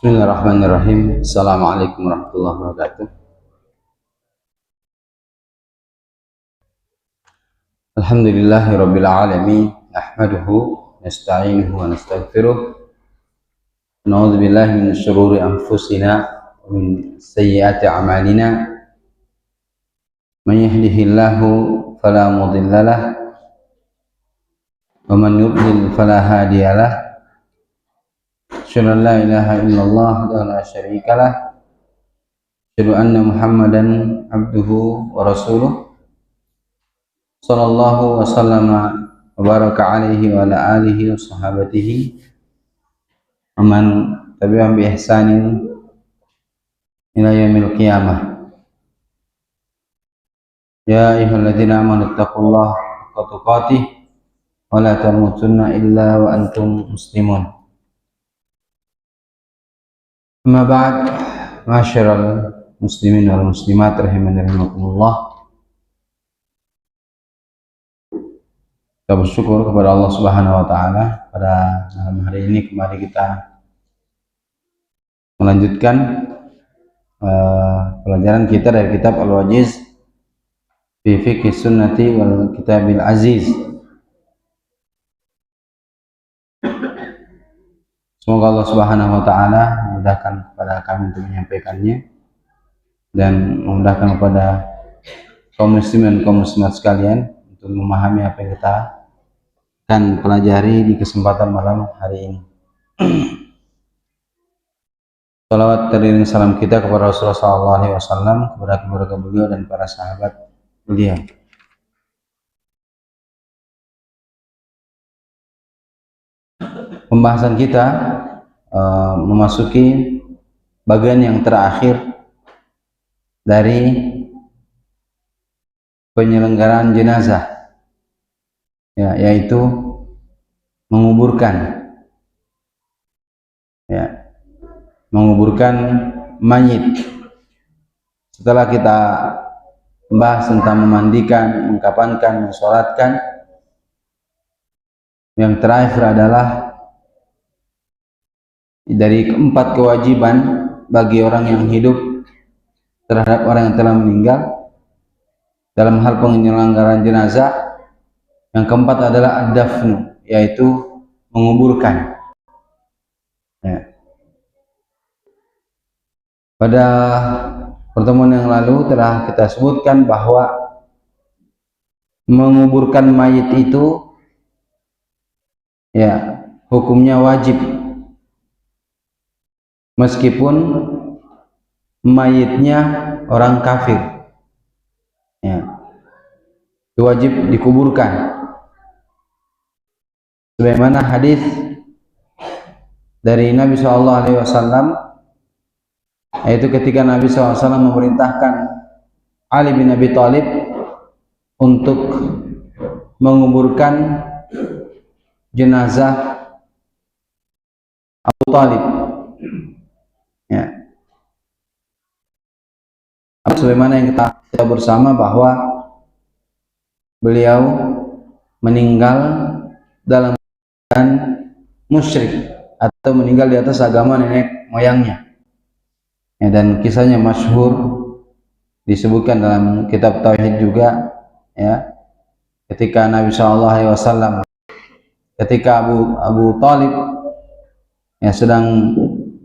Bismillahirrahmanirrahim. Assalamualaikum warahmatullahi wabarakatuh. Alhamdulillahirabbil alamin. Nahmaduhu nasta'inuhu wa nastaghfiruh. Na'udzu billahi min syururi anfusina wa min sayyiati a'malina. Man yahdihillahu fala mudhillalah wa man yudlil fala hadiyalah. Asyhadu an la ilaha illallah wa la syarikalah. Asyhadu anna Muhammadan abduhu wa rasuluh. Sallallahu wa sallama wa baraka alaihi wa ala alihi wa sahabatihi aman tabi'ahum bi ihsanin ila yaumil qiyamah. Ya ayyuhalladzina amanu taqullaha haqqa tuqatih wa la tamutunna illa wa antum muslimun. Amma ba'd, ma'asyiral muslimin wal muslimat rahimani rahimakumullah. Kita bersyukur kepada Allah Subhanahu wa taala pada malam hari ini kembali kita melanjutkan pelajaran kita dari kitab Al-Wajiz fi Fiqh Sunnati wal Kitabil Aziz. Semoga Allah Subhanahu wa taala memudahkan kepada kami untuk menyampaikannya dan memudahkan kepada kaum muslimin dan kaum muslimat sekalian untuk memahami apa yang kita akan pelajari di kesempatan malam hari ini. Salawat teriring salam kita kepada Rasulullah SAW, kepada keluarga beliau dan para sahabat beliau. Pembahasan kita memasuki bagian yang terakhir dari penyelenggaraan jenazah, ya, yaitu menguburkan, ya, menguburkan mayit. Setelah kita membahas tentang memandikan, mengkafankan, mensolatkan, yang terakhir adalah dari keempat kewajiban bagi orang yang hidup terhadap orang yang telah meninggal dalam hal penyelenggaraan jenazah. Yang keempat adalah ad-dafnu, yaitu menguburkan, ya. Pada pertemuan yang lalu telah kita sebutkan bahwa menguburkan mayit itu, ya, hukumnya wajib meskipun mayitnya orang kafir, ya, wajib dikuburkan. Sebagaimana hadis dari Nabi SAW, yaitu ketika Nabi SAW memerintahkan Ali bin Abi Thalib untuk menguburkan jenazah Abu Thalib, ya. Sebagaimana yang kita bersama bahwa beliau meninggal dalam keadaan musyrik atau meninggal di atas agama nenek moyangnya, ya, dan kisahnya masyhur disebutkan dalam kitab tauhid juga, ya, ketika Nabi SAW, ketika Abu Thalib, ya, sedang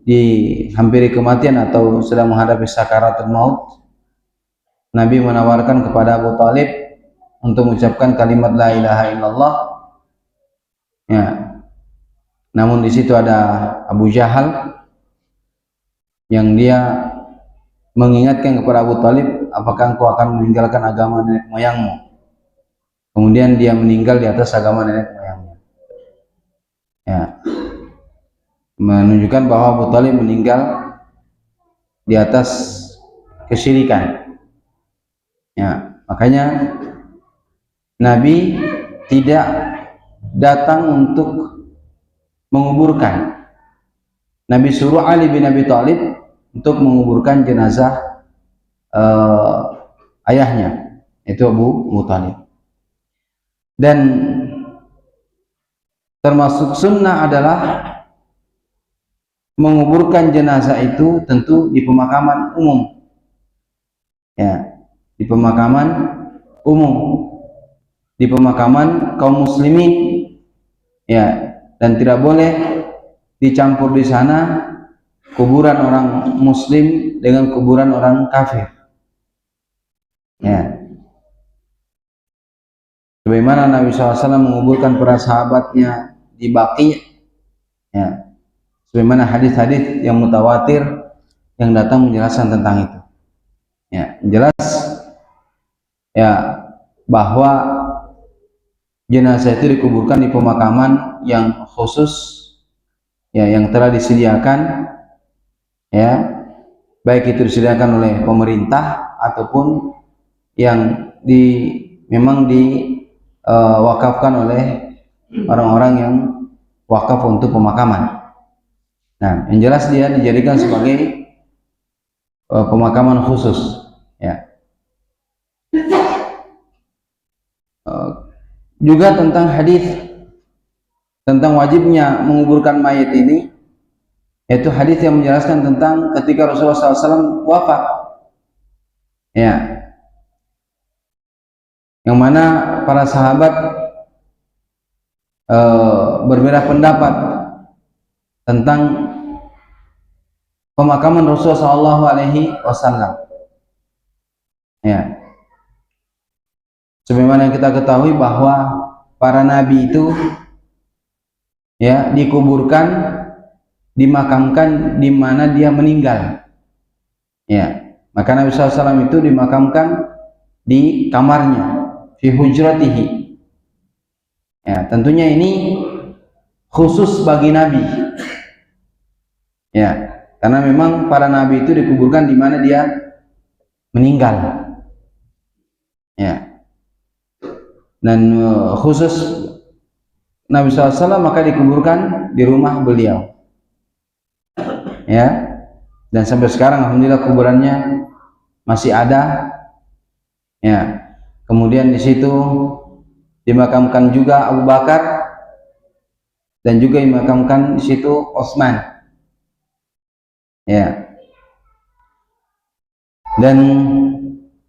dihampiri kematian atau sedang menghadapi sakaratul maut, Nabi menawarkan kepada Abu Thalib untuk mengucapkan kalimat la ilaha illallah, ya. Namun di situ ada Abu Jahal yang dia mengingatkan kepada Abu Thalib, apakah engkau akan meninggalkan agama nenek moyangmu? Kemudian dia meninggal di atas agama nenek moyangnya, ya, menunjukkan bahwa Abu Thalib meninggal di atas kesyirikan, ya. Makanya Nabi tidak datang untuk menguburkan. Nabi suruh Ali bin Abi Thalib untuk menguburkan jenazah ayahnya, yaitu Abu Thalib. Dan termasuk sunnah adalah menguburkan jenazah itu tentu di pemakaman umum, ya, di pemakaman umum, di pemakaman kaum muslimin, ya, dan tidak boleh dicampur di sana kuburan orang muslim dengan kuburan orang kafir, ya. Sebagaimana Nabi SAW menguburkan para sahabatnya di Baqi', ya. Sebagaimana hadis-hadis yang mutawatir yang datang menjelaskan tentang itu. Ya, jelas ya bahwa jenazah itu dikuburkan di pemakaman yang khusus, ya, yang telah disediakan, ya, baik itu disediakan oleh pemerintah ataupun yang memang diwakafkan oleh orang-orang yang wakaf untuk pemakaman. Nah, yang jelas dia dijadikan sebagai pemakaman khusus, ya. Juga tentang hadis tentang wajibnya menguburkan mayat ini, yaitu hadis yang menjelaskan tentang ketika Rasulullah SAW wafat, ya, yang mana para sahabat berbeda pendapat tentang pemakaman Rasulullah SAW, ya. Sebagaimana yang kita ketahui bahwa para nabi itu, ya, dikuburkan, dimakamkan di mana dia meninggal, ya. Maka Nabi SAW itu dimakamkan di kamarnya, fi hujratihi, ya. Tentunya ini khusus bagi nabi, ya, karena memang para nabi itu dikuburkan di mana dia meninggal, ya. Dan khusus Nabi SAW maka dikuburkan di rumah beliau, ya. Dan sampai sekarang alhamdulillah kuburannya masih ada, ya. Kemudian di situ dimakamkan juga Abu Bakar dan juga dimakamkan di situ Utsman, ya. Dan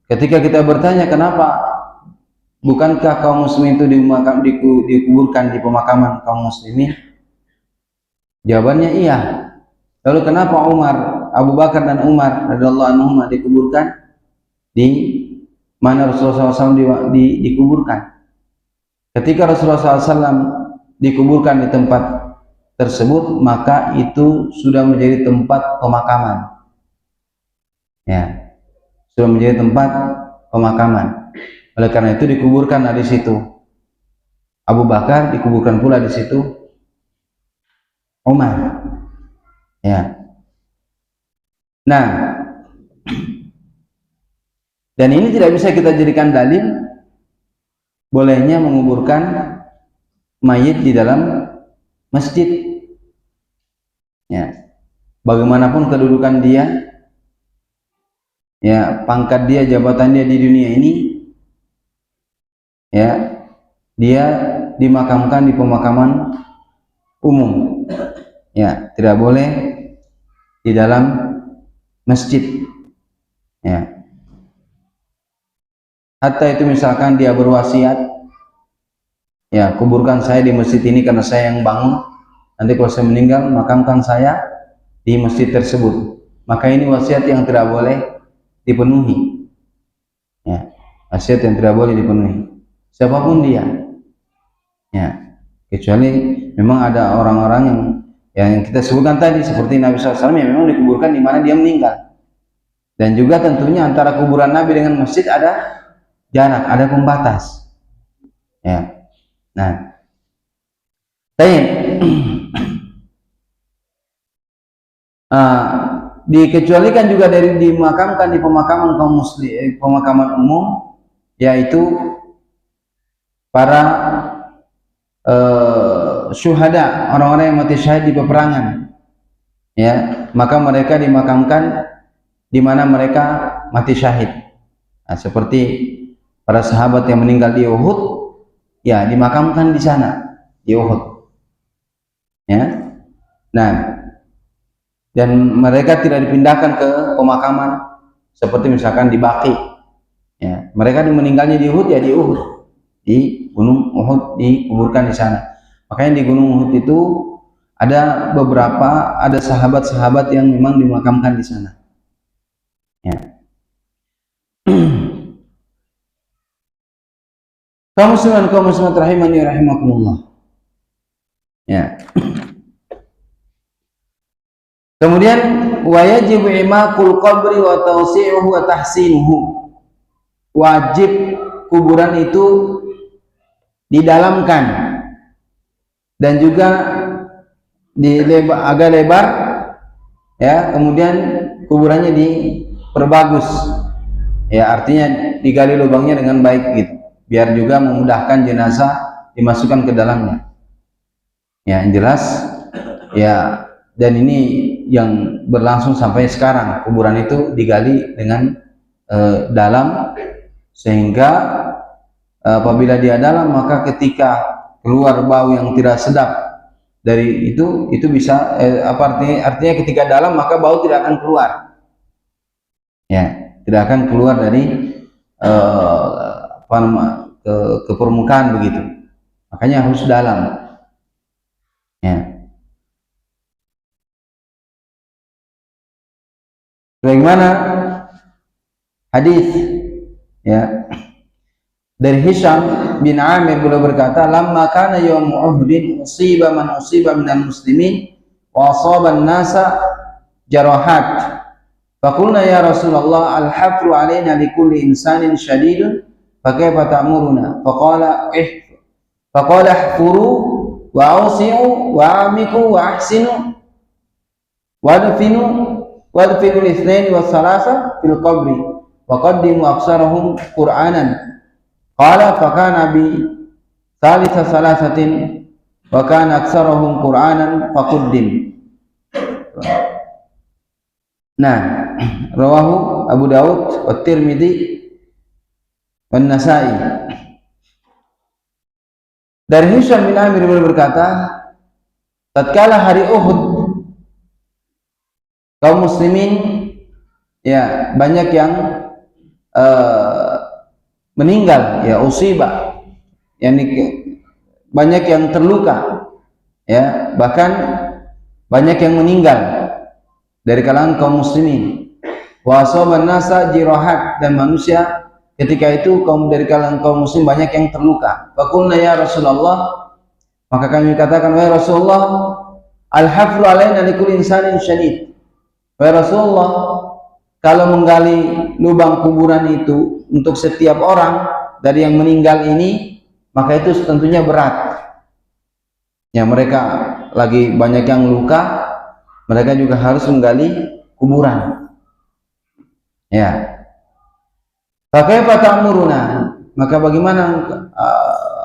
ketika kita bertanya kenapa bukankah kaum muslimin itu dikuburkan di pemakaman kaum muslimin, jawabannya iya. Lalu kenapa Abu Bakar dan Umar radhiyallahu anhum dikuburkan di mana Rasulullah SAW dikuburkan? Ketika Rasulullah SAW dikuburkan di tempat tersebut, maka itu sudah menjadi tempat pemakaman, ya, sudah menjadi tempat pemakaman. Oleh karena itu dikuburkan di situ Abu Bakar, dikuburkan pula di situ Umar, ya. Nah, dan ini tidak bisa kita jadikan dalil bolehnya menguburkan mayit di dalam masjid, ya. Bagaimanapun kedudukan dia, ya, pangkat dia, jabatan dia di dunia ini, ya, dia dimakamkan di pemakaman umum, ya, tidak boleh di dalam masjid, ya. Hatta itu misalkan dia berwasiat, ya, kuburkan saya di masjid ini karena saya yang bangun, nanti kalau saya meninggal makamkan saya di masjid tersebut, maka ini wasiat yang tidak boleh dipenuhi, ya, wasiat yang tidak boleh dipenuhi siapapun dia, ya, kecuali memang ada orang-orang yang kita sebutkan tadi seperti Nabi SAW yang memang dikuburkan di mana dia meninggal. Dan juga tentunya antara kuburan Nabi dengan masjid ada jarak, ada pembatas, ya. Nah, dikecualikan juga dari dimakamkan di pemakaman kaum muslim, pemakaman umum, yaitu para syuhada, orang-orang yang mati syahid di peperangan, ya, maka mereka dimakamkan di mana mereka mati syahid. Nah, seperti para sahabat yang meninggal di Uhud, ya, dimakamkan di sana di Uhud, ya. Nah, dan mereka tidak dipindahkan ke pemakaman seperti misalkan di Baqi. Ya, mereka meninggalnya di Uhud ya di Uhud, di Gunung Uhud dikuburkan di sana. Makanya di Gunung Uhud itu ada beberapa sahabat-sahabat yang memang dimakamkan di sana. Ya. Kaum muslimat rahimani rahimakumullah. Ya. Kemudian wajib imakul qabri wa tawsi'uhu wa tahsinuhu. Wajib kuburan itu didalamkan dan juga agak lebar, ya. Kemudian kuburannya diperbagus, ya, artinya digali lubangnya dengan baik gitu, biar juga memudahkan jenazah dimasukkan ke dalamnya. Ya, yang jelas ya, dan ini yang berlangsung sampai sekarang, kuburan itu digali dengan dalam, sehingga apabila dia dalam, maka ketika keluar bau yang tidak sedap dari itu bisa artinya ketika dalam maka bau tidak akan keluar, ya, tidak akan keluar dari ke permukaan begitu. Makanya harus dalam, ya. Bagaimana hadis, ya, dari Hisham bin Amir, beliau berkata, lamma kana yawm Uhud usiba man usiba minal muslimin wa asaba an-nasa jarahat. Faqulna ya Rasulullah al-hafru alaina likulli insanin shadidun fakaifa ta'muruna? Faqala ihfuru wa awsi'u wa amiku wa ahsinu wadfinu al-ithnain wa thalatha fil qabri wa qaddimu aksarahum Qur'anan. Qala fakana bi thalitha thalathatin wa kana aksarahum Qur'anan faquddim. Nah, rawahu Abu Daud wa Tirmidzi wa Nasa'i. Dari Hisham bin Amir berkata, tatkala hari Uhud, kaum muslimin, ya, banyak yang meninggal, ya, usibah, yakni banyak yang terluka, ya, bahkan banyak yang meninggal dari kalangan kaum muslimin. Wa asaban nasa jirahat, dan manusia ketika itu dari kalangan kaum muslim banyak yang terluka. Faqulna ya Rasulullah, maka kami katakan, wahai Rasulullah, al-hafru alaina likulli insanin syadid. Wahai Rasulullah, kalau menggali lubang kuburan itu untuk setiap orang dari yang meninggal ini, maka itu tentunya berat. Ya, mereka lagi banyak yang luka, mereka juga harus menggali kuburan. Ya. Fakaifa ta'muruna? Maka bagaimana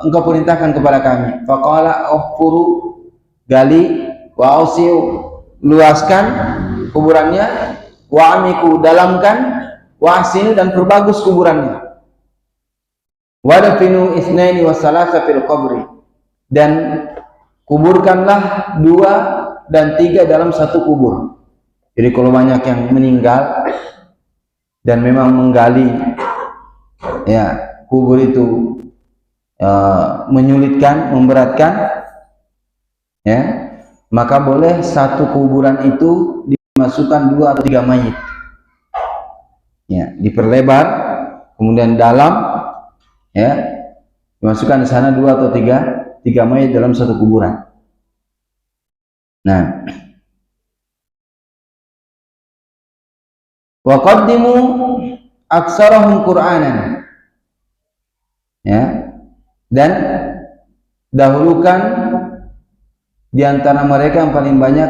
engkau perintahkan kepada kami? Faqala uhfuru, gali, wa ausiu, luaskan kuburannya, wa amiku, dalamkan, wa ahsinu, dan perbagus kuburannya, wa dafinu itsnaini wa tsalatsa fil qabri, dan kuburkanlah 2 dan 3 dalam satu kubur. Jadi kalau banyak yang meninggal dan memang menggali, ya, kubur itu menyulitkan, memberatkan, ya, maka boleh satu kuburan itu dimasukkan 2 atau 3 mayit, ya, diperlebar, kemudian dalam, ya, dimasukkan di sana 2 atau 3 mayit dalam satu kuburan. Nah, wa qaddimu aksarahum Qur'anan, ya, dan dahulukan di antara mereka yang paling banyak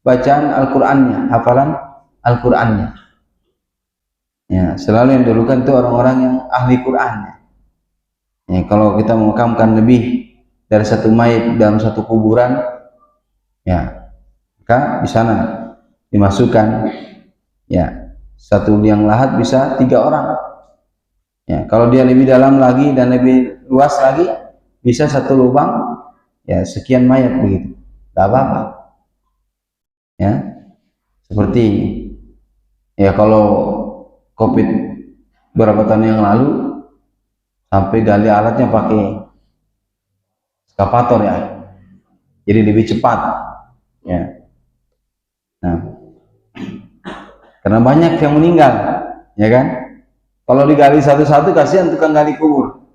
bacaan Al-Qur'annya, hafalan Al-Qur'annya. Ya, selalu yang dahulukan itu orang-orang yang ahli Qur'an. Ya, kalau kita memakamkan lebih dari 1 mayit dalam satu kuburan, ya, maka di sana dimasukkan, ya, satu liang lahat bisa 3 orang. Ya, kalau dia lebih dalam lagi dan lebih luas lagi, bisa satu lubang, ya, sekian mayat begitu, tidak apa-apa. Ya, Seperti ya kalau COVID beberapa tahun yang lalu sampai gali alatnya pakai eskavator ya, jadi lebih cepat ya. Nah, karena banyak yang meninggal ya kan, kalau digali satu-satu kasihan tukang gali kubur,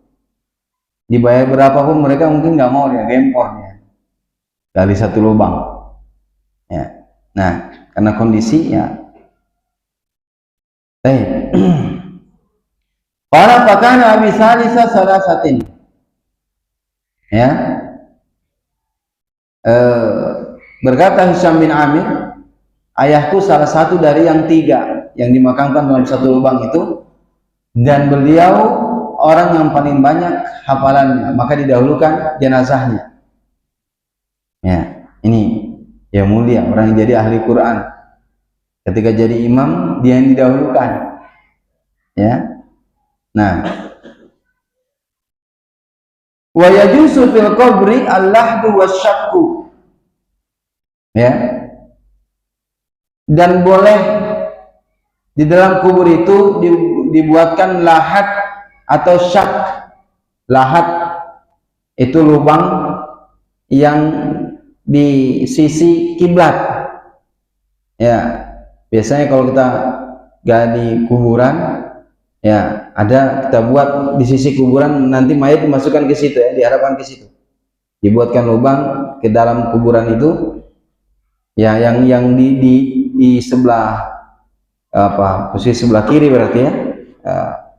dibayar berapapun mereka mungkin nggak mau ya, gempornya gali satu lubang ya. Nah, karena kondisi ya para pakana abi salisa salasatin ya, berkata Hisham bin Amir, ayahku salah satu dari yang 3 yang dimakamkan dalam satu lubang itu, dan beliau orang yang paling banyak hafalannya, maka didahulukan jenazahnya ya. Ini yang mulia, orang yang jadi ahli Quran ketika jadi imam dia yang didahulukan ya. Nah, wa yajuzu fil qabri al-lahdu wasyakku ya, dan boleh di dalam kubur itu dibuatkan lahat atau syak. Lahat itu lubang yang di sisi kiblat ya. Biasanya kalau kita gali kuburan ya, ada kita buat di sisi kuburan, nanti mayat dimasukkan ke situ ya, diharapkan ke situ, dibuatkan lubang ke dalam kuburan itu ya, yang di sebelah apa, posisi sebelah kiri berarti ya,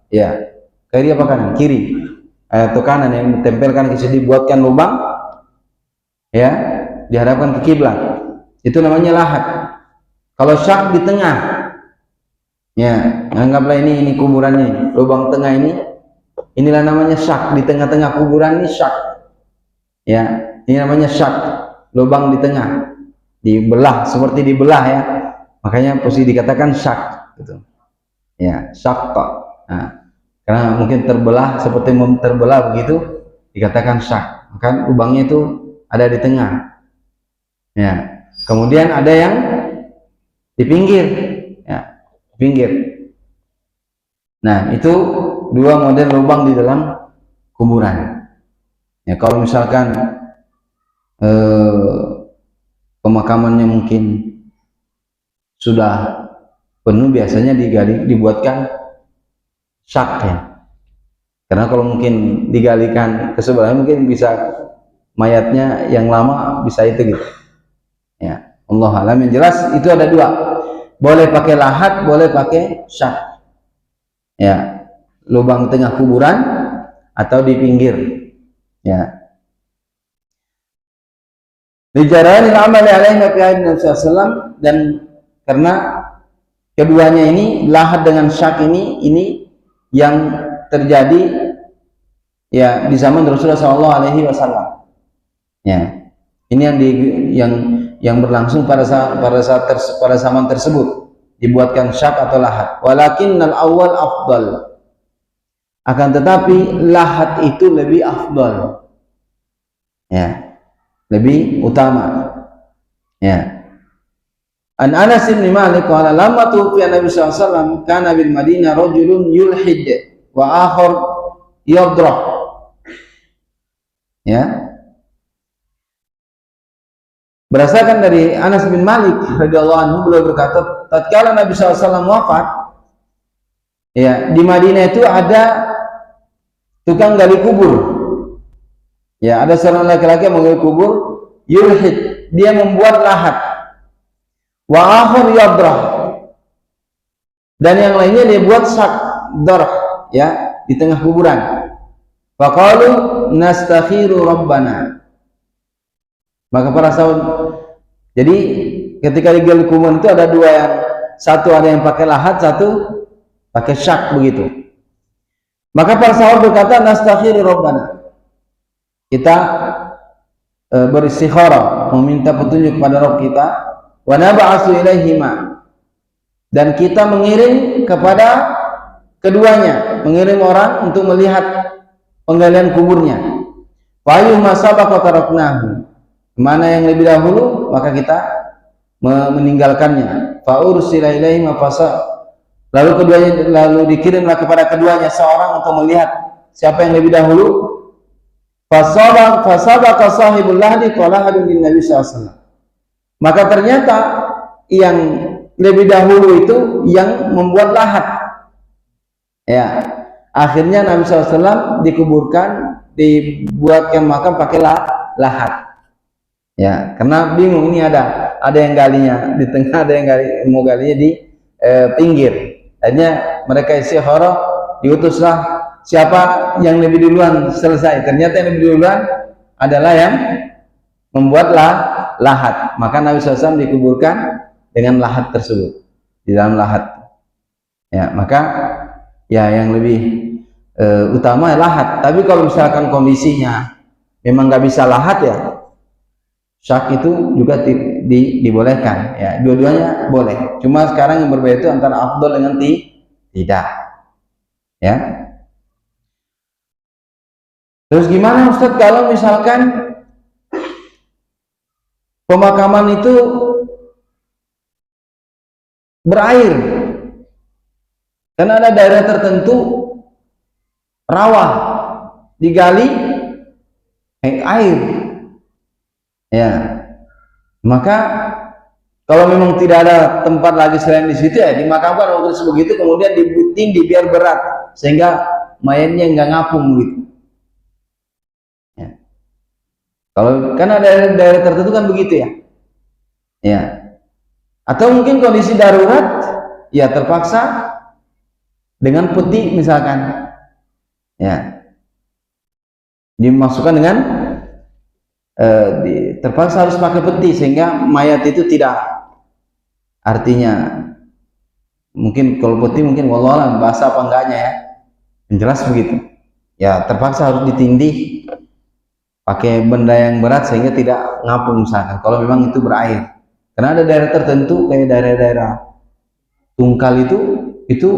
ya kiri apa kanan, kiri atau kanan, yang ditempelkan ke situ, dibuatkan lubang ya, diharapkan ke kiblat, itu namanya lahat. Kalau syak di tengah ya, anggaplah ini kuburannya, lubang tengah inilah namanya syak. Di tengah-tengah kuburan ini syak ya, ini namanya syak, lubang di tengah, dibelah, seperti dibelah ya, makanya posisi dikatakan syak gitu ya, syak. Nah, karena mungkin terbelah, seperti terbelah begitu dikatakan syak, maka lubangnya itu ada di tengah ya. Kemudian ada yang di pinggir ya, pinggir. Nah, itu 2 model lubang di dalam kuburan ya. Kalau misalkan pemakamannya mungkin sudah penuh, biasanya dibuatkan syak ya, karena kalau mungkin digalikan ke sebelah mungkin bisa mayatnya yang lama bisa itu gitu ya. Allah alam. Yang jelas itu ada 2, boleh pakai lahat, boleh pakai syak ya, lubang tengah kuburan atau di pinggir ya. Dijarani amal alaihi Nabi SAW, dan karena keduanya ini, lahat dengan syak ini yang terjadi ya di zaman Rasulullah SAW ya. Ini yang berlangsung pada zaman tersebut, dibuatkan syak atau lahat. Walakinnal awal afdal, akan tetapi lahat itu lebih afdal ya, lebih utama ya. An Anas bin Malik qala lamma tufiya Nabi sallallahu alaihi wasallam kana bil Madinah rajulun yulhid wa akhar yadrah ya. Berdasarkan dari Anas bin Malik radhiyallahu anhu, beliau berkata, tatkala Nabi sallallahu alaihi wasallam wafat ya, di Madinah itu ada tukang gali kubur ya, ada seorang laki-laki yang menggali kubur, yulhid, dia membuat lahat, wa akhar yadrah, dan yang lainnya dia buat syak, darh ya, di tengah kuburan. Faqalu nastakhiru rabbana, maka para sahabat, jadi ketika digali kuburan itu ada 2 yang, satu ada yang pakai lahat, satu pakai syak begitu. Maka para sahabat berkata, nastakhiru rabbana, kita beristikharah, meminta petunjuk kepada Rabb kita, wa nab'atsu ilaihima, dan kita mengirim kepada keduanya, mengirim orang untuk melihat penggalian kuburnya. Fa ayyuma sabaqa taraknahu, mana yang lebih dahulu maka kita meninggalkannya. Fa ursila ilaihim lalu keduanya, lalu dikirimlah kepada keduanya seorang untuk melihat siapa yang lebih dahulu. Fasabaqa sahibul lahdi qala hadun lin nabi sallallahu alaihi wasallam. Maka ternyata yang lebih dahulu itu yang membuat lahat. Ya, akhirnya Nabi SAW dikuburkan, dibuatkan makam pakai lahat. Ya, karena bingung, ini ada yang galinya di tengah, ada yang mau galinya di pinggir. Akhirnya mereka istikharah, diutuslah siapa yang lebih duluan selesai. Ternyata yang lebih duluan adalah yang membuat lahat. Maka Nabi SAW dikuburkan dengan lahat tersebut, di dalam lahat. Ya, maka ya yang lebih utama lahat. Tapi kalau misalkan kondisinya memang nggak bisa lahat, ya syak itu juga dibolehkan. Ya, dua-duanya boleh. Cuma sekarang yang berbeda itu antara afdal dengan tidak. Ya. Terus gimana Ustadz kalau misalkan pemakaman itu berair? Karena ada daerah tertentu rawa, digali air. Ya, maka kalau memang tidak ada tempat lagi selain di situ, ya dimakamkan waktu sebegitu, kemudian ditindih biar berat sehingga mayatnya nggak ngapung gitu. Ya. Kalau kan ada daerah tertentu kan begitu ya. Ya. Atau mungkin kondisi darurat, ya terpaksa dengan peti misalkan. Ya. Dimasukkan dengan terpaksa harus pakai peti sehingga mayat itu tidak, artinya mungkin kalau peti mungkin wallahualam bahasa apa enggaknya ya, yang jelas begitu ya, terpaksa harus ditindih pakai benda yang berat sehingga tidak ngapung misalkan kalau memang itu berair. Karena ada daerah tertentu kayak daerah-daerah Tungkal itu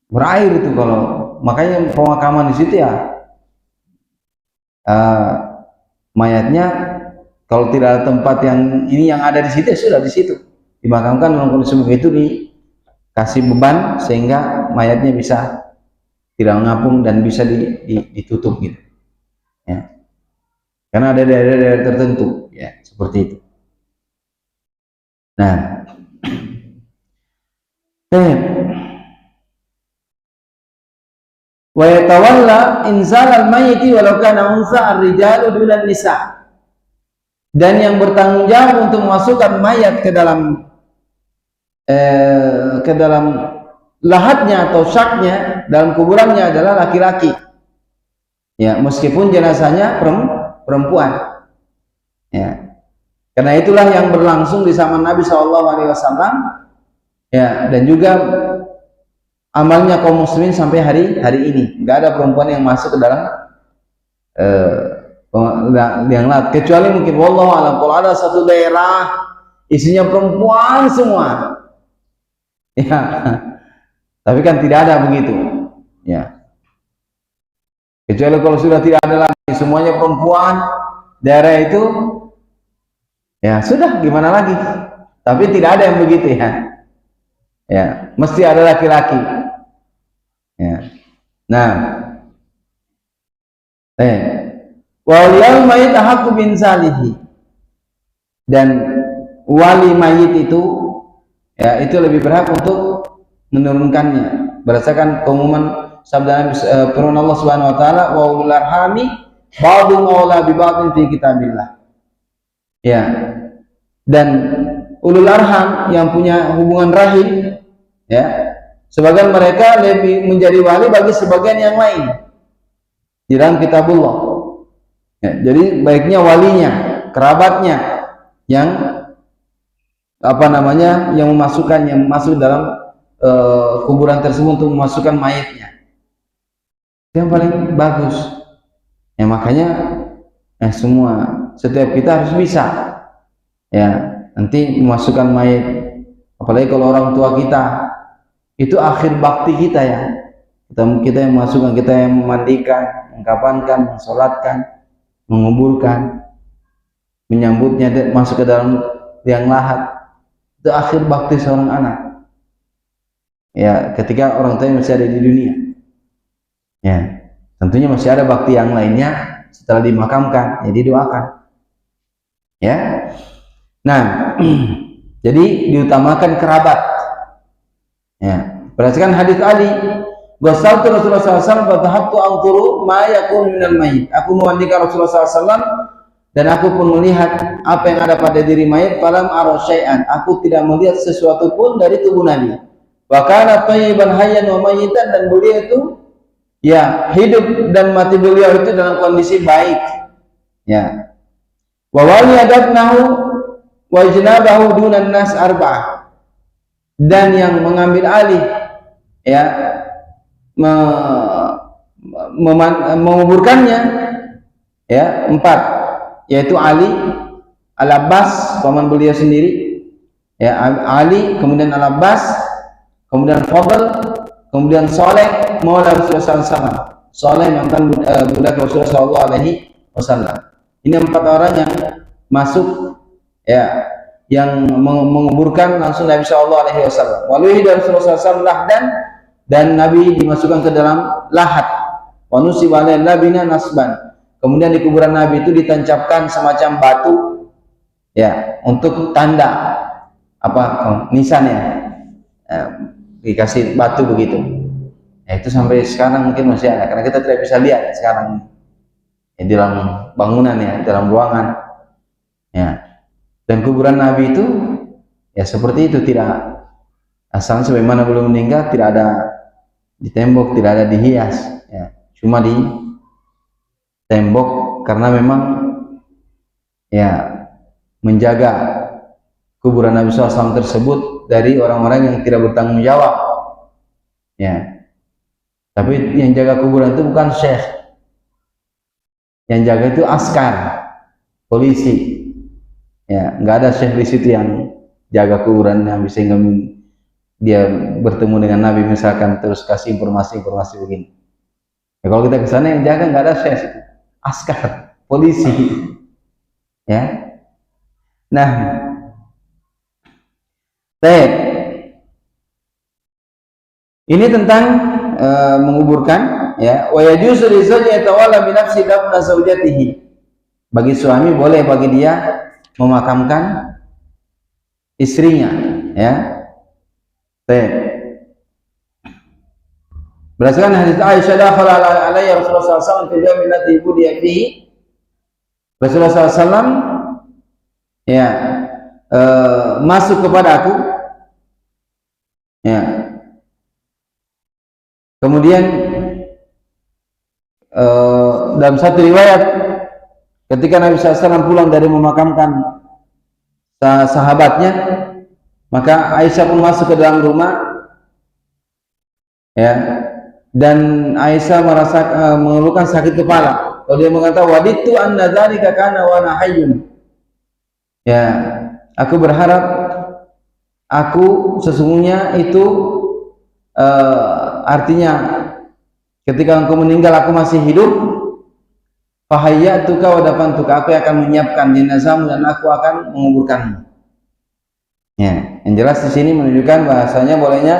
berair itu, kalau makanya pemakaman di situ ya mayatnya kalau tidak ada tempat yang ini yang ada di situ, sudah di situ dimakamkan dalam kondisi begitu, dikasih beban sehingga mayatnya bisa tidak mengapung dan bisa ditutup gitu ya. Karena ada daerah-daerah tertentu ya seperti itu. Nah, wa yatawalla inzal al-mayyiti walau kana unsa ar-rijalu dunan nisa, dan yang bertanggung jawab untuk memasukkan mayat ke dalam lahatnya atau syaknya, dalam kuburannya adalah laki-laki ya, meskipun jenazahnya perempuan ya. Karena itulah yang berlangsung di zaman Nabi SAW ya, dan juga amalnya kaum muslimin sampai hari ini. Nggak ada perempuan yang masuk ke dalam yang lahat, kecuali mungkin wallahu alam kalau ada satu daerah isinya perempuan semua ya, tapi kan tidak ada begitu ya, kecuali kalau sudah tidak ada lagi semuanya perempuan daerah itu ya sudah, gimana lagi. Tapi tidak ada yang begitu ya, mesti ada laki-laki ya. Nah, waliyul mayit ahqqu bin salihi, dan wali mayit itu ya itu lebih berhak untuk menurunkannya berdasarkan keumuman sabda firman Allah Subhanahu wa taala, wa ulul arhami ba'dhum aula bi ba'dhin fi kitabillah ya. Dan ulul arham yang punya hubungan rahim ya, sebagian mereka lebih menjadi wali bagi sebagian yang lain di dalam kitabullah ya. Jadi baiknya walinya, kerabatnya yang yang memasukkannya, masuk dalam kuburan tersebut untuk memasukkan mayatnya, yang paling bagus ya. Makanya setiap kita harus bisa ya nanti memasukkan mayat, apalagi kalau orang tua kita itu akhir bakti kita ya, kita yang memasukkan, kita yang memandikan, mengkafankan, mensolatkan, menguburkan, menyambutnya masuk ke dalam liang lahat. Itu akhir bakti seorang anak. Ya, ketika orang tuanya masih ada di dunia. Ya, tentunya masih ada bakti yang lainnya setelah dimakamkan, ya didoakan. Ya. Nah, jadi diutamakan kerabat. Ya, berdasarkan hadis Ali, Ghasaltu Rasulullah SAW wa tahabtu anzuru ma yakun minal mayyit. Aku memandikan Rasulullah SAW dan aku pun melihat apa yang ada pada diri mayat. Falam ara syai'an. Aku tidak melihat sesuatu pun dari tubuh Nabi. Wa kana thayyiban hayyan wa mayyitan, dan beliau itu ya hidup dan mati beliau itu dalam kondisi baik. Ya. Wa wali adabnahu wa janabahu dunan nas arba'ah. Dan yang mengambil alih ya menguburkannya ya 4, yaitu Ali, Al-Abbas paman beliau sendiri, ya Ali, kemudian Al-Abbas, kemudian Fadl, kemudian Saleh maula Rasulullah SAW, Saleh mantan budak Rasulullah SAW. Ini 4 orang yang masuk ya, yang menguburkan langsung Nabi Shallallahu Alaihi Wasallam. Waluhi dan Rasulullah SAW dan Nabi dimasukkan ke dalam lahat. Wanusi walain labina nasban. Kemudian di kuburan Nabi itu ditancapkan semacam batu, ya, untuk tanda apa nisan ya, dikasih batu begitu. Ya, itu sampai sekarang mungkin masih ada, karena kita tidak bisa lihat sekarang ya, di dalam bangunan ya, dalam ruangan. Ya. Dan kuburan Nabi itu ya seperti itu, tidak asalnya sebagaimana belum meninggal, tidak ada di tembok, tidak ada dihias, ya, cuma di tembok karena memang ya menjaga kuburan Nabi SAW tersebut dari orang-orang yang tidak bertanggung jawab. Ya, tapi yang jaga kuburan itu bukan syekh, yang jaga itu askar, polisi. Ya, nggak ada syekh di situ yang jaga kuburan Nabi sehingga dia bertemu dengan Nabi misalkan terus kasih informasi begini. Ya, kalau kita ke sana yang jaga nggak ada syekh, askar, polisi. Ya. Nah, ini tentang menguburkan ya. Wa yajuzu li zawji yatawalla bi nafsi dafna zawjatihi. Bagi suami boleh bagi dia memakamkan istrinya, ya. Berdasarkan hadis Aisyah, dakhala alayya Rasulullah SAW fi yawmin allati budiya fihi. Rasulullah SAW ya masuk kepada aku, ya. Kemudian dalam satu riwayat ketika Nabi SAW pulang dari memakamkan sahabatnya, maka Aisyah pun masuk ke dalam rumah, ya, dan Aisyah merasa mengeluhkan sakit kepala. Kalau dia mengatakan waditu anna dzalika kana wa ana hayyun, ya, aku berharap aku sesungguhnya itu artinya ketika engkau meninggal aku masih hidup. Fahayyatuka wa dafantuka, aku akan menyiapkan jenazahmu dan aku akan menguburkanmu. Ya, yang jelas di sini menunjukkan bahasanya bolehnya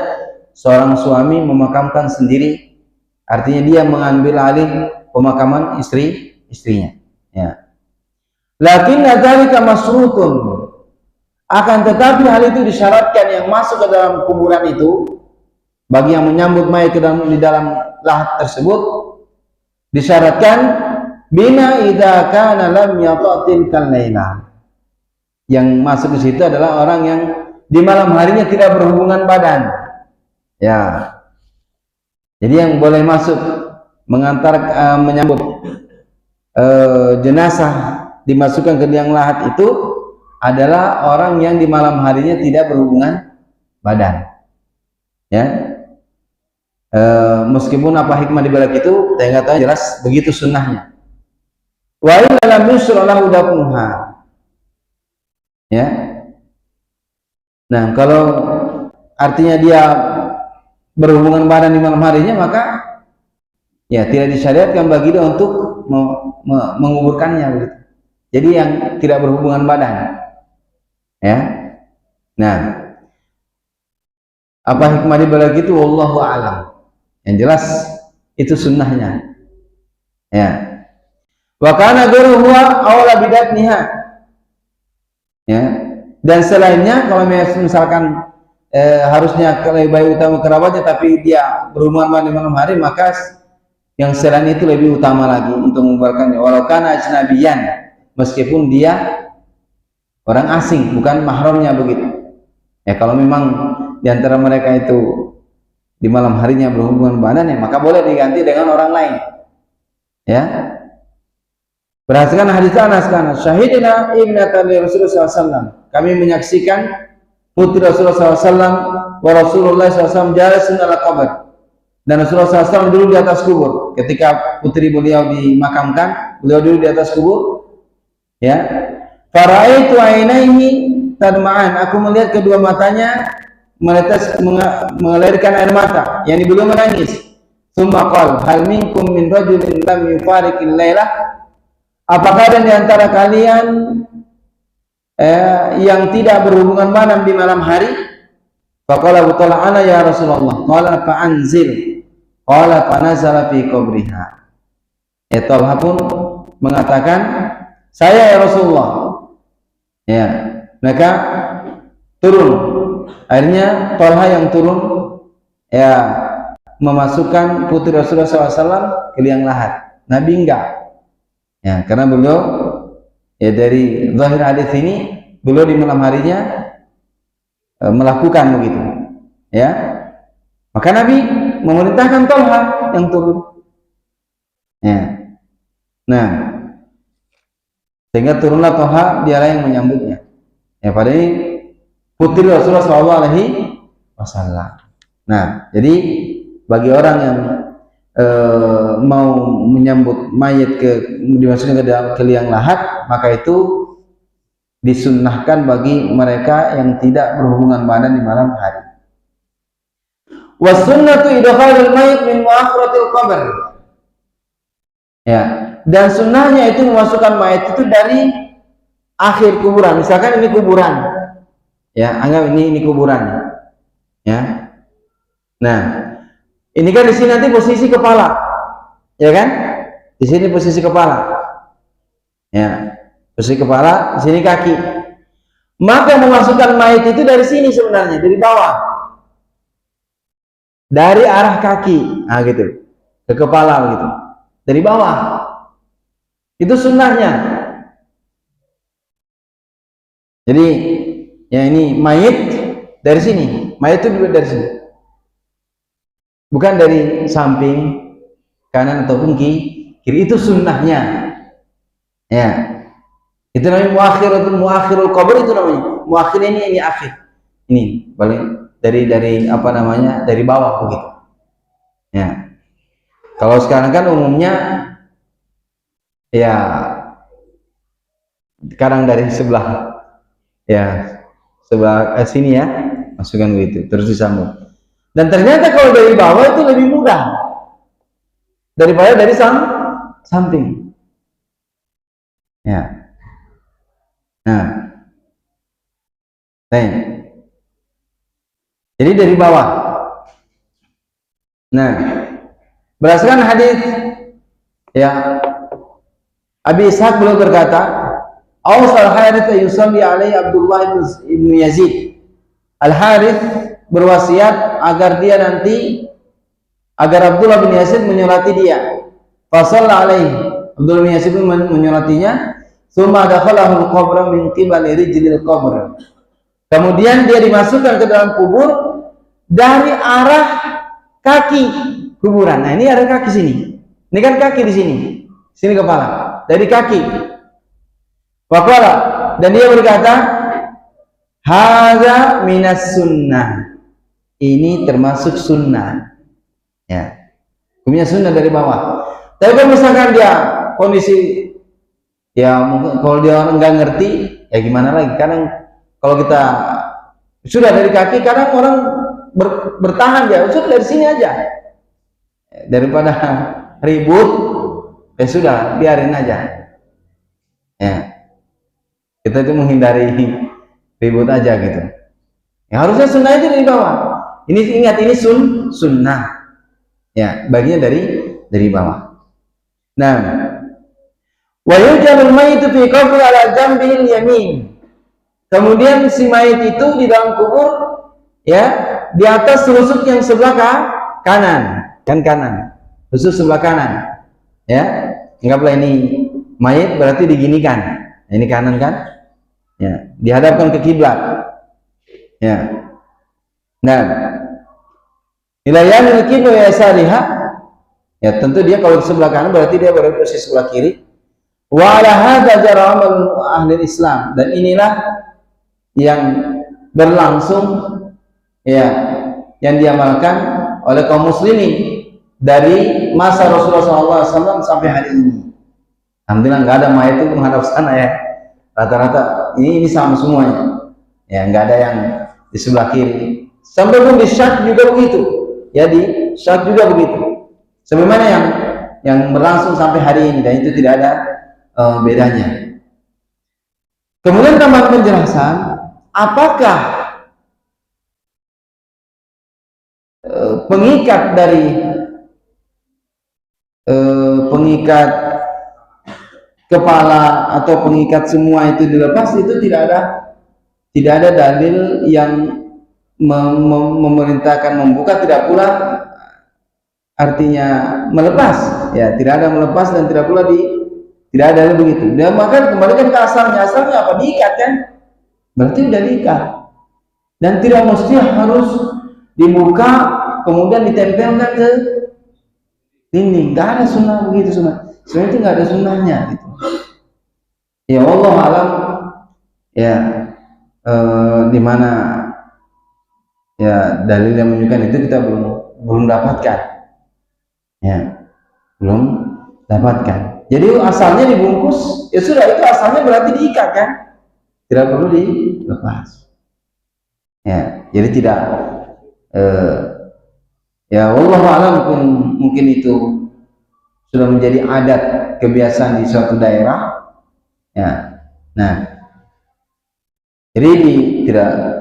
seorang suami memakamkan sendiri, artinya dia mengambil alih pemakaman istrinya. Ya. Lakin dzalika masrutun, akan tetapi hal itu disyaratkan, yang masuk ke dalam kuburan itu bagi yang menyambut mayat di dalam lahat tersebut disyaratkan bima idza kana lam yatatil kalaila. Yang masuk ke situ adalah orang yang di malam harinya tidak berhubungan badan. Ya. Jadi yang boleh masuk mengantar menyambut jenazah dimasukkan ke liang lahat itu adalah orang yang di malam harinya tidak berhubungan badan. Ya. Meskipun apa hikmah di balik itu, saya nggak tahu, jelas begitu sunnahnya. Wa illa lam yusra lahu dafnuha. Ya. Nah, kalau artinya dia berhubungan badan di malam harinya, maka ya tidak disyariatkan bagi dia untuk menguburkannya begitu. Jadi yang tidak berhubungan badan. Ya. Nah, apa hikmah di balik itu wallahu a'lam. Yang jelas itu sunnahnya. Ya. Wa kana ghairu huwa awla bidatniha. Ya. Dan selainnya kalau misalkan harusnya lebih baik utama kerabatnya tapi dia berhubungan di malam hari, maka yang selain itu lebih utama lagi untuk mengubarkannya. Walau kana ajnabiyan, meskipun dia orang asing, bukan mahramnya begitu. Ya kalau memang di antara mereka itu di malam harinya berhubungan badan, ya maka boleh diganti dengan orang lain. Ya. Berdasarkan hadis Anas kana syahidina ibnatan Rasulullah SAW. Kami menyaksikan putri Rasulullah SAW wa Rasulullah SAW jalasun ala qabr. Dan Rasulullah SAW dulu di atas kubur. Ketika putri beliau dimakamkan, beliau dulu di atas kubur. Ya. Faraitu ainaihi tadma'an. Aku melihat kedua matanya mengalirkan air mata. Yani beliau menangis. Tsumma qala hal minkum min rajulin lam yufariqil lailah. Apakah ada di antara kalian yang tidak berhubungan malam di malam hari? Faqala ta'ala ana ya Rasulullah. Qala fa'anzil. Qala fanazala fi qabriha. Ya Talha pun mengatakan, saya ya Rasulullah. Ya, maka turun. Akhirnya Talha yang turun, ya, memasukkan putri Rasulullah SAW ke liang lahat. Nabi enggak. Ya, karena beliau ya dari zahir hadis ini beliau di malam harinya melakukan begitu. Ya. Maka Nabi memerintahkan Talha yang turun. Ya. Nah, sehingga turunlah Talha, dialah yang menyambutnya. Ya, pada ini putri Rasulullah SAW. Nah, jadi bagi orang yang mau menyambut mayat dimasukkan ke liang lahat, maka itu disunnahkan bagi mereka yang tidak berhubungan badan di malam hari. Wasunnatu idkhalul mayit min mu'akhiratil qabr. Ya, dan sunnahnya itu memasukkan mayat itu dari akhir kuburan. Misalkan ini kuburan. Ya, anggap ini kuburan. Ya. Nah, ini kan di sini nanti posisi kepala, ya kan? Di sini posisi kepala, ya, posisi kepala, di sini kaki. Maka memasukkan mayat itu dari sini sebenarnya, dari bawah, dari arah kaki, nah gitu, ke kepala begitu, dari bawah. Itu sunnahnya. Jadi, ya ini mayat dari sini, mayat itu dari sini. Bukan dari samping kanan ataupun kiri, itu sunnahnya. Ya, itu namanya muakhirul qabr, itu namanya muakhir. Ini akhir, ini balik dari apa namanya, dari bawah begitu. Ya, kalau sekarang kan umumnya ya kadang dari sebelah, ya sebelah sini ya, masukkan begitu terus disambung. Dan ternyata kalau dari bawah itu lebih mudah daripada dari samping. Ya. Nah. Jadi dari bawah. Nah, berdasarkan hadis ya Abi Ishaq beliau berkata, "Awsal Harits yusalli alaihi Abdullah ibn Yazid." Al-Harits berwasiat agar Abdullah bin Yazid menyolati dia. Fasalla alaihi, Abdullah bin Yazid menyolatinya. Tsumma dakhalahu al-qabra min qibali rijlil qabr. Kemudian dia dimasukkan ke dalam kubur dari arah kaki kuburan. Nah, ini ada kaki sini. Ini kan kaki di sini. Sini kepala. Dari kaki. Waqala, dan dia berkata, "Hadza minas sunnah." Ini termasuk sunnah. Ya. Hukumnya sunnah dari bawah. Tapi kalau misalkan dia kondisi ya mungkin kalau dia orang nggak ngerti, ya gimana lagi? Kadang kalau kita sudah dari kaki, kadang orang bertahan dia, sudah dari sini aja. Daripada ribut, ya sudah, biarin aja. Ya. Kita itu menghindari ribut aja gitu. Ya, harusnya sunnah itu dari bawah. Ini ingat, ini sunnah. Ya, bagian dari bawah. Nah, wa yujalul mayyitu fi qabri ala jambil yamin. Kemudian si mayit itu di dalam kubur, ya, di atas rusuk yang sebelah kanan, kan kanan. Rusuk sebelah kanan. Ya, anggaplah ini mayit berarti diginikan. Nah, ini kanan kan? Ya, dihadapkan ke kiblat. Ya. Nah, ilayan al-qibla ya saliha. Ya, tentu dia kalau di sebelah kanan berarti dia berada di sebelah kiri. Wa ala hadza jara amal ahli Islam, dan inilah yang berlangsung, ya, yang diamalkan oleh kaum muslimin dari masa Rasulullah SAW sampai hari ini. Alhamdulillah nggak ada mayat itu menghadap sana ya. Rata-rata ini sama semuanya. Ya, nggak ada yang di sebelah kiri. Sampai pun di Syad juga begitu. Ya, di Syad juga begitu. Sebagaimana yang berlangsung sampai hari ini, dan itu tidak ada bedanya. Kemudian tambah penjelasan, apakah pengikat dari pengikat kepala atau pengikat semua itu dilepas, itu tidak ada dalil yang memerintahkan membuka, tidak pula artinya melepas, ya, tidak ada melepas dan tidak pula tidak ada begitu. Dan maka kembalikan ke asalnya apa? Diikat kan? Berarti udah diikat. Dan tidak mesti harus dibuka kemudian ditempelkan ke dinding. Nggak ada sunnah begitu, sunnah. Sebenarnya itu nggak ada sunnahnya gitu. Ya Allah alam, ya, di mana ya dalil yang menunjukkan itu kita belum dapatkan, ya, belum dapatkan. Jadi asalnya dibungkus, ya sudah, itu asalnya berarti diikat kan, tidak perlu dilepas. Ya, jadi tidak, ya Allah alam, mungkin itu sudah menjadi adat kebiasaan di suatu daerah. Ya, nah, jadi tidak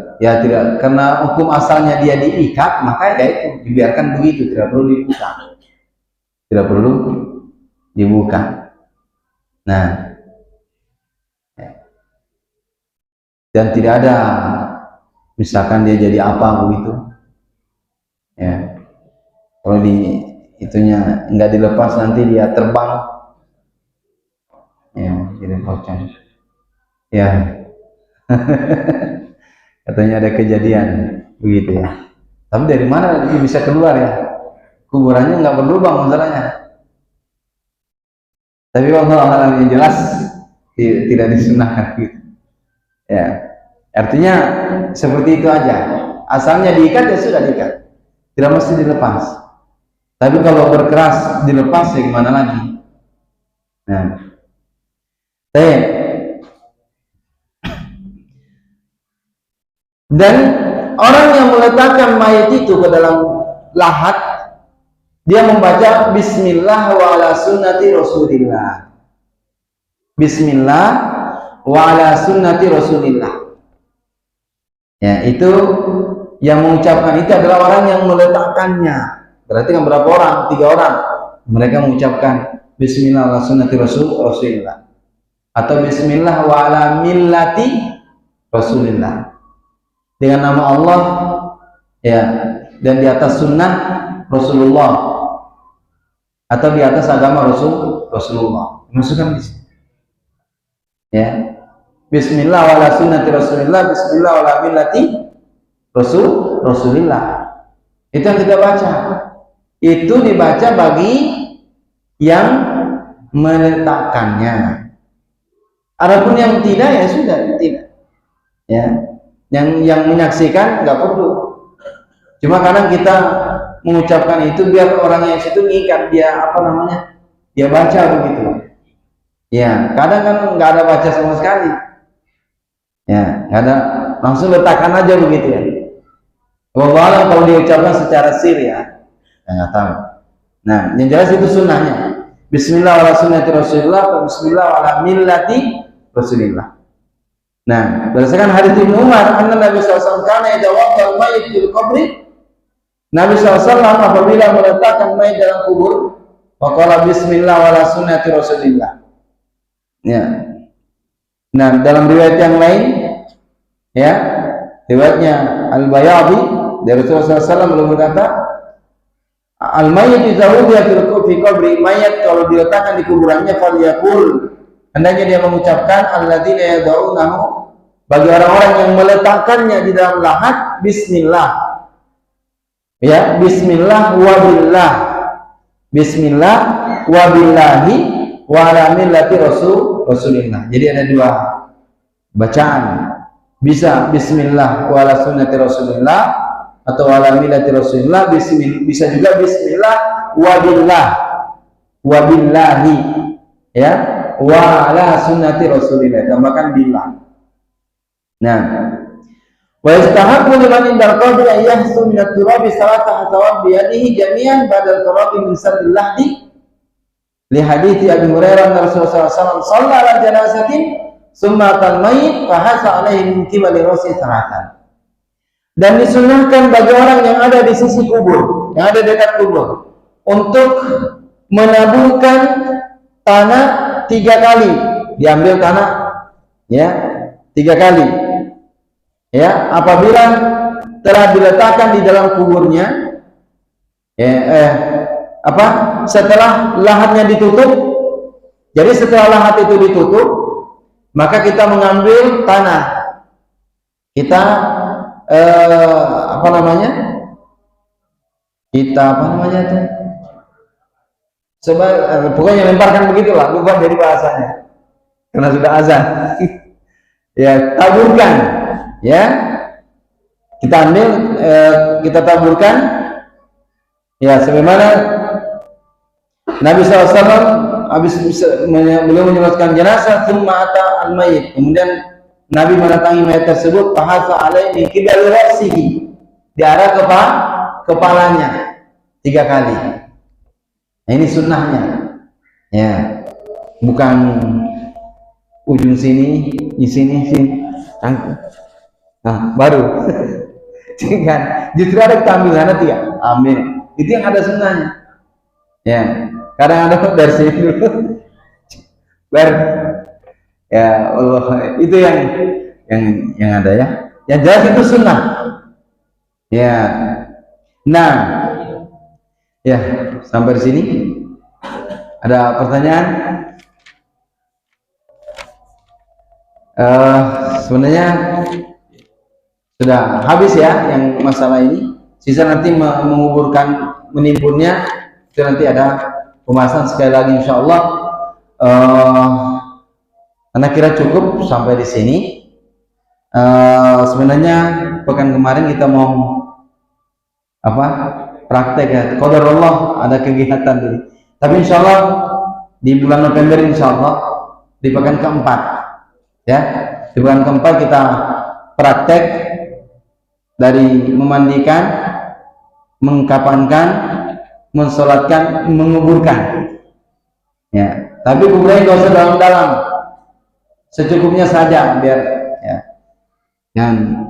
karena hukum asalnya dia diikat, maka ya itu dibiarkan begitu, tidak perlu dibuka. Nah, dan tidak ada misalkan dia jadi apa begitu, ya, kalau itunya nggak dilepas nanti dia terbang, ya, jadi pocong, ya. Katanya ada kejadian begitu ya. Tapi dari mana dia bisa keluar ya? Kuburannya nggak berlubang masalahnya. Tapi Allah yang jelas tidak disunahkan gitu. Ya, artinya seperti itu aja. Asalnya diikat ya sudah diikat, tidak mesti dilepas. Tapi kalau berkeras dilepas ya gimana lagi? Nah, dan orang yang meletakkan mayat itu ke dalam lahat, dia membaca Bismillah wa ala sunnati Rasulillah. Bismillah wa ala sunnati Rasulillah. Ya, itu yang mengucapkan itu adalah orang yang meletakkannya. Berarti kan berapa orang? 3 orang. Mereka mengucapkan Bismillah wa ala sunnati Rasulillah, atau Bismillah wa ala millati Rasulillah, dengan nama Allah, ya, dan di atas sunnah Rasulullah, atau di atas agama Rasulullah. Masukkan di sini. Ya. Bismillah wa ala sunnati Rasulillah, Bismillah wa ala millati Rasulillah. Itu yang kita baca. Itu dibaca bagi yang meletakkannya. Adapun yang tidak, ya sudah, tidak. Ya. Yang menyaksikan nggak perlu. Cuma kadang kita mengucapkan itu biar orang yang situ ngikat, dia dia baca begitu. Ya, kadang kan nggak ada baca sama sekali. Ya, nggak ada, langsung letakkan aja begitu ya. Wallahualam kalau diucapkan secara sir ya, nggak tahu. Nah, yang jelas itu sunnahnya. Bismillah wa ala sunnati Rasulillah, Bismillah wa ala millati Rasulillah. Nah, berdasarkan hadits Ibnu Umar, anna Nabi SAW kana yatawadda al-mayyit fil qabri. Nabi SAW apabila meletakkan mayit dalam kubur, waqala bismillah wala sunnati Rasulillah. Ya. Nah, dalam riwayat yang lain, ya, riwayatnya Al-Bayadi dari Rasulullah SAW belum berkata, al-mayyit idza wudi'a fi qabri, mayat kalau diletakkan di kuburannya falyaqul, hendaknya dia mengucapkan alladzina yad'unahu, bagi orang-orang yang meletakkannya di dalam lahat, bismillah. Ya, bismillah wa billah. Bismillah wa billahi wa ala millati Rasulillah. Jadi ada dua bacaan. Bisa bismillah wa ala sunnati Rasulillah atau ala millati Rasulillah. Bisa juga bismillah wa billah wa billahi, ya, wa ala sunnati Rasulillah, tambahkan billah. Nah, wa yastahabbu liman indal qabri an yahsu min at-turabi salata hasawat bi yadihi jami'an badal turabi min sadil lahdi li hadithi Abi Hurairah Rasulullah SAW shalla ala janazatin summa atal mayyit fa hasa alaihi min qibali rasi salatan. Dan disunnahkan bagi orang yang ada di sisi kubur, yang ada dekat kubur, untuk menaburkan tanah 3 kali. Diambil tanah, ya, 3 kali. Ya, apabila telah diletakkan di dalam kuburnya, setelah lahatnya ditutup. Jadi setelah lahat itu ditutup, maka kita mengambil tanah, kita pokoknya lemparkan begitulah, lupa dari bahasanya karena sudah azan. Ya, taburkan, ya, kita ambil, kita taburkan, ya, sebagaimana Nabi SAW habis beliau menyolatkan jenazah, thumma ata al-mayyit, kemudian Nabi mendatangi mayat tersebut, fahasa alaihi min qibali ra'sihi, di arah kepalanya 3 kali. Nah, ini sunnahnya, ya, bukan ujung sini, di sini, nah, baru. Jangan, justru ada keambilan ya, amin. Itu yang ada sunnahnya. Ya, kadang ada dari sini dulu, ya Allah, itu yang ada ya. Yang jelas itu sunnah. Ya, nah, ya, sampai di sini. Ada pertanyaan? Sebenarnya sudah habis ya yang masalah ini. Sisa nanti menguburkan, menimbunnya itu nanti ada pembahasan sekali lagi insya Allah. Anak kira cukup sampai di sini. Sebenarnya pekan kemarin kita mau praktek ya, qadarullah, ada kegiatan dulu. Tapi insya Allah di bulan November insya Allah di pekan keempat, ya, di bulan keempat kita praktek dari memandikan, mengkapankan, mensolatkan, menguburkan, ya. Tapi kuburnya nggak usah dalam-dalam, secukupnya saja, biar ya.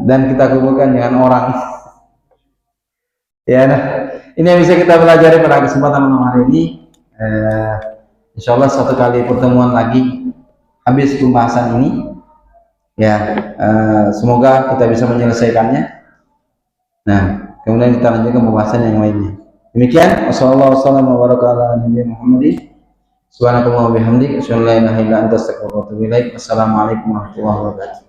Dan kita kuburkan dengan orang. Ya, nah, ini yang bisa kita pelajari pada kesempatan malam hari ini. Insya Allah satu kali pertemuan lagi habis pembahasan ini. Ya, semoga kita bisa menyelesaikannya. Nah, kemudian kita lanjutkan pembahasan yang lainnya. Demikian, wassalamualaikum warahmatullahi wabarakatuh. Subhanakallahumma wa bihamdika, asyhadu an la ilaha illa anta, astaghfiruka wa atubu ilaik. Wassalamualaikum warahmatullahi wabarakatuh.